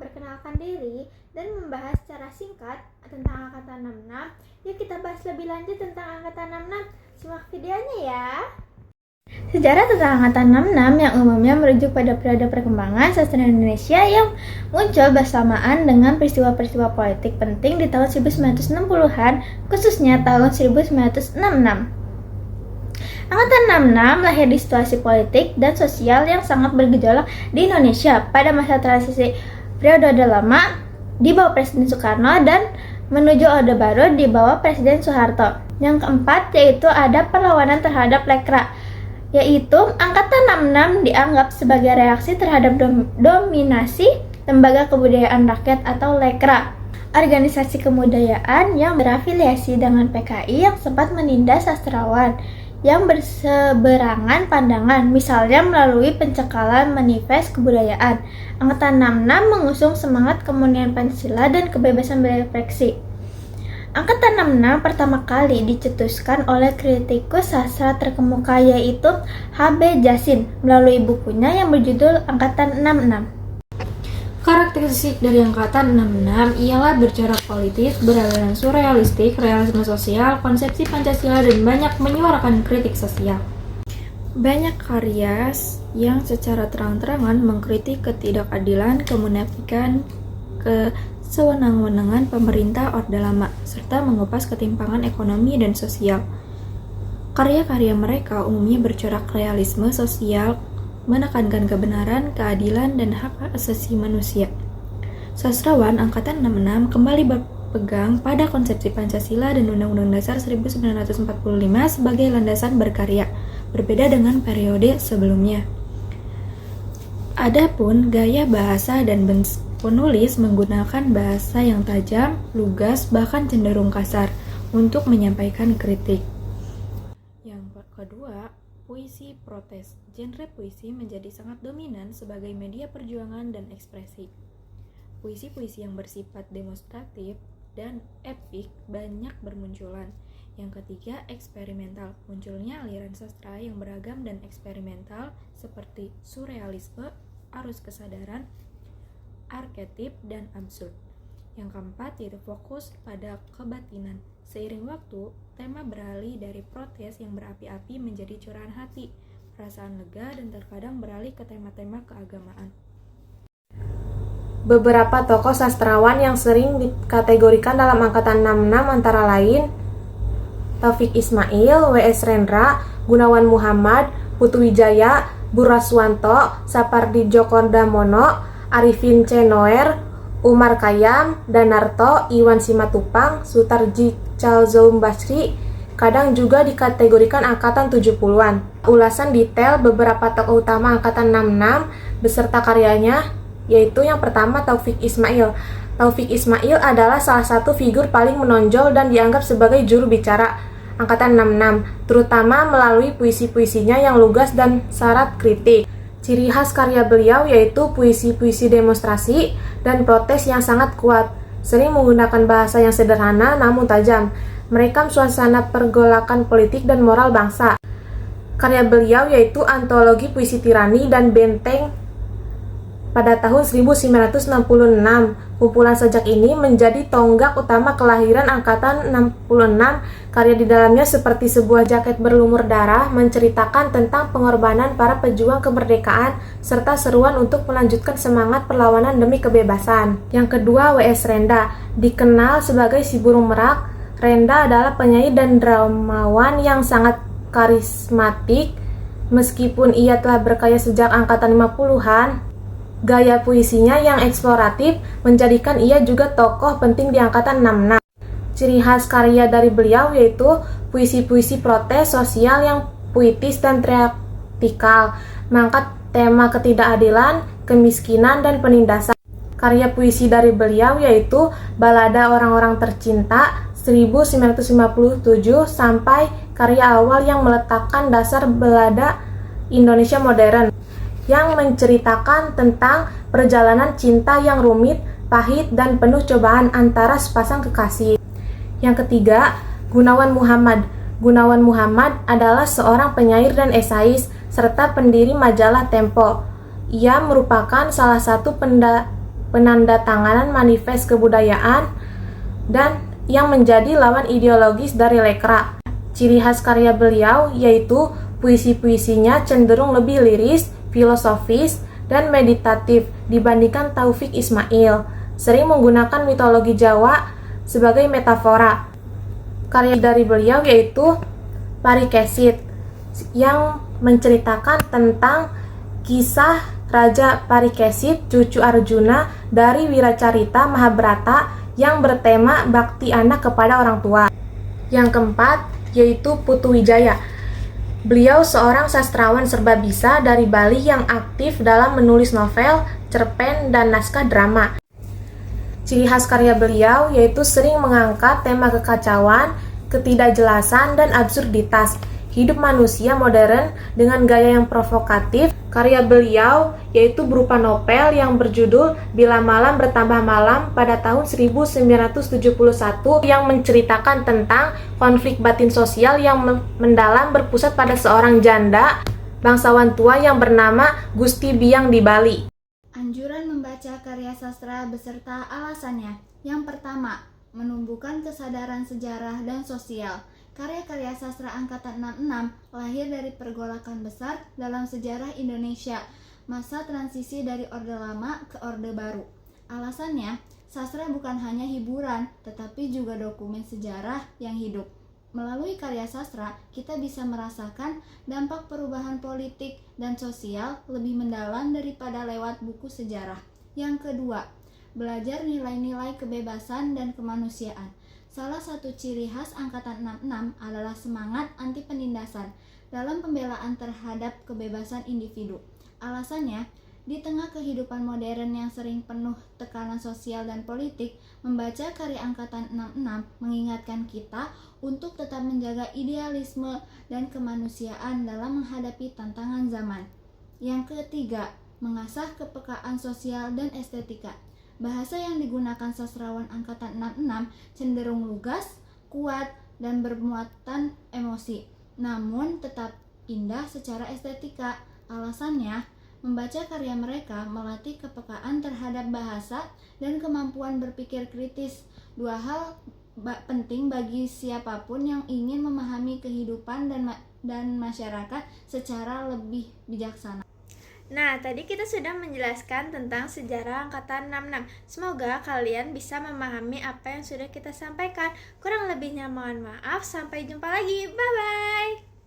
memperkenalkan diri dan membahas secara singkat tentang Angkatan 66. Yuk kita bahas lebih lanjut tentang Angkatan 66. Simak videonya ya. Sejarah tentang Angkatan 66 yang umumnya merujuk pada periode perkembangan sastra Indonesia yang muncul bersamaan dengan peristiwa-peristiwa politik penting di tahun 1960-an, khususnya tahun 1966. Angkatan 66 lahir di situasi politik dan sosial yang sangat bergejolak di Indonesia pada masa transisi periode lama di bawah Presiden Soekarno dan menuju Orde Baru di bawah Presiden Soeharto. Yang keempat yaitu ada perlawanan terhadap Lekra, yaitu Angkatan 66 dianggap sebagai reaksi terhadap dominasi Lembaga Kebudayaan Rakyat atau Lekra, organisasi kebudayaan yang berafiliasi dengan PKI yang sempat menindas sastrawan yang berseberangan pandangan, misalnya melalui pencekalan manifest kebudayaan. Angkatan 66 mengusung semangat kemurnian Pancasila dan kebebasan berekspresi. Angkatan 66 pertama kali dicetuskan oleh kritikus sastra terkemuka yaitu H.B. Jasin melalui bukunya yang berjudul Angkatan 66. Karakteristik dari Angkatan 66 ialah bercorak politis, beraliran surrealistik, realisme sosial, konsepsi Pancasila, dan banyak menyuarakan kritik sosial. Banyak karya yang secara terang-terangan mengkritik ketidakadilan, kemunafikan, kesewenang-wenangan pemerintah Orde Lama, serta mengupas ketimpangan ekonomi dan sosial. Karya-karya mereka umumnya bercorak realisme sosial, menekankan kebenaran, keadilan, dan hak asasi manusia. Sastrawan Angkatan 66 kembali berpegang pada konsepsi Pancasila dan Undang-Undang Dasar 1945 sebagai landasan berkarya, berbeda dengan periode sebelumnya. Adapun gaya bahasa dan penulis menggunakan bahasa yang tajam, lugas, bahkan cenderung kasar untuk menyampaikan kritik. Yang kedua, puisi protes. Genre puisi menjadi sangat dominan sebagai media perjuangan dan ekspresi. Puisi-puisi yang bersifat demonstratif dan epik banyak bermunculan. Yang ketiga, eksperimental. Munculnya aliran sastra yang beragam dan eksperimental seperti surrealisme, arus kesadaran, arketip, dan absurd. Yang keempat yaitu fokus pada kebatinan. Seiring waktu, tema beralih dari protes yang berapi-api menjadi curahan hati, perasaan lega, dan terkadang beralih ke tema-tema keagamaan. Beberapa tokoh sastrawan yang sering dikategorikan dalam Angkatan 66 antara lain Taufik Ismail, W.S. Rendra, Gunawan Muhammad, Putu Wijaya, Buraswanto, Sapardi Djokondamono, Arifin C. Noer, Umar Khayyam, Danarto, Iwan Simatupang, Sutarji Chalzoum Basri, kadang juga dikategorikan angkatan 70-an. Ulasan detail beberapa tokoh utama angkatan 66 beserta karyanya, yaitu yang pertama Taufik Ismail. Taufik Ismail adalah salah satu figur paling menonjol dan dianggap sebagai juru bicara angkatan 66, terutama melalui puisi-puisinya yang lugas dan syarat kritik. Ciri khas karya beliau yaitu puisi-puisi demonstrasi dan protes yang sangat kuat, sering menggunakan bahasa yang sederhana namun tajam, merekam suasana pergolakan politik dan moral bangsa. Karya beliau yaitu antologi puisi tirani dan benteng pada tahun 1966. Kumpulan sajak ini menjadi tonggak utama kelahiran angkatan 66. Karya di dalamnya seperti sebuah jaket berlumur darah menceritakan tentang pengorbanan para pejuang kemerdekaan serta seruan untuk melanjutkan semangat perlawanan demi kebebasan. Yang kedua, W.S. Renda. Dikenal sebagai si burung merak, Renda adalah penyair dan dramawan yang sangat karismatik. Meskipun ia telah berkarya sejak angkatan 50-an, gaya puisinya yang eksploratif menjadikan ia juga tokoh penting di angkatan 66. Ciri khas karya dari beliau yaitu puisi-puisi protes sosial yang puitis dan teatrikal, mengangkat tema ketidakadilan, kemiskinan, dan penindasan. Karya puisi dari beliau yaitu Balada Orang-orang Tercinta 1957 sampai karya awal yang meletakkan dasar balada Indonesia modern, yang menceritakan tentang perjalanan cinta yang rumit, pahit, dan penuh cobaan antara sepasang kekasih. Yang ketiga, Gunawan Muhammad. Gunawan Muhammad adalah seorang penyair dan esais serta pendiri majalah Tempo. Ia merupakan salah satu penandatanganan manifest kebudayaan, dan yang menjadi lawan ideologis dari Lekra. Ciri khas karya beliau yaitu puisi-puisinya cenderung lebih liris, filosofis, dan meditatif dibandingkan Taufik Ismail, sering menggunakan mitologi Jawa sebagai metafora. Karya dari beliau yaitu Parikesit, yang menceritakan tentang kisah Raja Parikesit, cucu Arjuna dari Wiracarita Mahabharata yang bertema bakti anak kepada orang tua. Yang keempat yaitu Putu Wijaya. Beliau seorang sastrawan serba bisa dari Bali yang aktif dalam menulis novel, cerpen, dan naskah drama. Ciri khas karya beliau yaitu sering mengangkat tema kekacauan, ketidakjelasan, dan absurditas hidup manusia modern dengan gaya yang provokatif. Karya beliau yaitu berupa novel yang berjudul Bila Malam Bertambah Malam pada tahun 1971 yang menceritakan tentang konflik batin sosial yang mendalam berpusat pada seorang janda bangsawan tua yang bernama Gusti Biang di Bali. Anjuran membaca karya sastra beserta alasannya. Yang pertama, menumbuhkan kesadaran sejarah dan sosial. Karya-karya sastra angkatan 66 lahir dari pergolakan besar dalam sejarah Indonesia, masa transisi dari Orde Lama ke Orde Baru. Alasannya, sastra bukan hanya hiburan, tetapi juga dokumen sejarah yang hidup. Melalui karya sastra, kita bisa merasakan dampak perubahan politik dan sosial lebih mendalam daripada lewat buku sejarah. Yang kedua, belajar nilai-nilai kebebasan dan kemanusiaan. Salah satu ciri khas angkatan 66 adalah semangat anti penindasan dalam pembelaan terhadap kebebasan individu. Alasannya, di tengah kehidupan modern yang sering penuh tekanan sosial dan politik, membaca karya angkatan 66 mengingatkan kita untuk tetap menjaga idealisme dan kemanusiaan dalam menghadapi tantangan zaman. Yang ketiga, mengasah kepekaan sosial dan estetika. Bahasa yang digunakan sastrawan angkatan 66 cenderung lugas, kuat, dan bermuatan emosi, namun tetap indah secara estetika. Alasannya, membaca karya mereka melatih kepekaan terhadap bahasa dan kemampuan berpikir kritis, dua hal penting bagi siapapun yang ingin memahami kehidupan dan masyarakat secara lebih bijaksana. Nah, tadi kita sudah menjelaskan tentang sejarah angkatan 66. Semoga kalian bisa memahami apa yang sudah kita sampaikan. Kurang lebihnya mohon maaf. Sampai jumpa lagi. Bye-bye.